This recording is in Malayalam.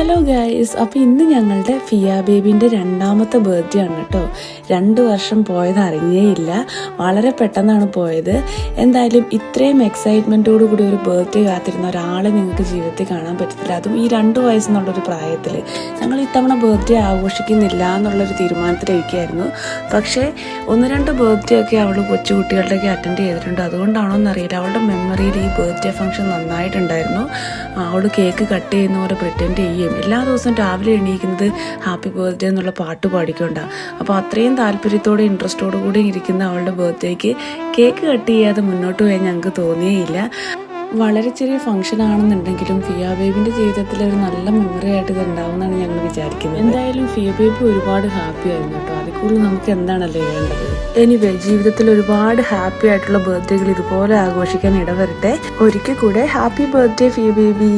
ഹലോ ഗൈസ്, അപ്പോൾ ഇന്ന് ഞങ്ങളുടെ ഫിയ ബേബിൻ്റെ രണ്ടാമത്തെ ബർത്ത്ഡേ ആണ് കേട്ടോ. 2 വർഷം പോയത് അറിഞ്ഞേയില്ല, വളരെ പെട്ടെന്നാണ് പോയത്. എന്തായാലും ഇത്രയും എക്സൈറ്റ്മെൻറ്റോടു കൂടി ഒരു ബർത്ത്ഡേ കാത്തിരുന്ന ഒരാളെ നിങ്ങൾക്ക് ജീവിതത്തിൽ കാണാൻ പറ്റത്തില്ല. അതും ഈ 2 വയസ്സെന്നുള്ളൊരു പ്രായത്തിൽ. ഞങ്ങൾ ഇത്തവണ ബർത്ത്ഡേ ആഘോഷിക്കുന്നില്ല എന്നുള്ളൊരു തീരുമാനത്തിലിരിക്കുകയായിരുന്നു. പക്ഷേ 1-2 ബർത്ത്ഡേ ഒക്കെ അവൾ കൊച്ചുകുട്ടികളുടെയൊക്കെ അറ്റൻഡ് ചെയ്തിട്ടുണ്ട്. അതുകൊണ്ടാണോ എന്നറിയില്ല, അവളുടെ മെമ്മറിയിൽ ഈ ബർത്ത്ഡേ ഫംഗ്ഷൻ നന്നായിട്ടുണ്ടായിരുന്നു. അവൾ കേക്ക് കട്ട് ചെയ്യുന്ന പോലെ പ്രിറ്റൻഡ് ചെയ്യും. എല്ലാ ദിവസവും രാവിലെ എണീക്കുന്നത് ഹാപ്പി ബർത്ത്ഡേ എന്നുള്ള പാട്ട് പാടിക്കൊണ്ടാണ്. അപ്പോൾ അത്രയും താല്പര്യത്തോടെ ഇൻട്രസ്റ്റോടു കൂടി ഇരിക്കുന്ന അവളുടെ ബർത്ത്ഡേക്ക് കേക്ക് കട്ട് ചെയ്യാതെ മുന്നോട്ട് പോയാൽ ഞങ്ങൾക്ക് തോന്നിയേയില്ല. വളരെ ചെറിയ ഫംഗ്ഷൻ ആണെന്നുണ്ടെങ്കിലും ഫിയ ബേബിൻ്റെ ജീവിതത്തിൽ ഒരു നല്ല മെമ്മറി ആയിട്ട് ഇത് ഉണ്ടാവുമെന്നാണ് ഞങ്ങൾ വിചാരിക്കുന്നത്. എന്തായാലും ഫിയ ബേബി ഒരുപാട് ഹാപ്പി ആയിരുന്നു കേട്ടോ. അതിൽ കൂടുതൽ നമുക്ക് എന്താണല്ലേ വേണ്ടത്. എനിവേ, ജീവിതത്തിൽ ഒരുപാട് ഹാപ്പി ആയിട്ടുള്ള ബർത്ത്ഡേകൾ ഇതുപോലെ ആഘോഷിക്കാൻ ഇടവരട്ടെ. ഒരിക്കൽ കൂടെ ഹാപ്പി ബർത്ത്ഡേ ഫിയ ബേബി.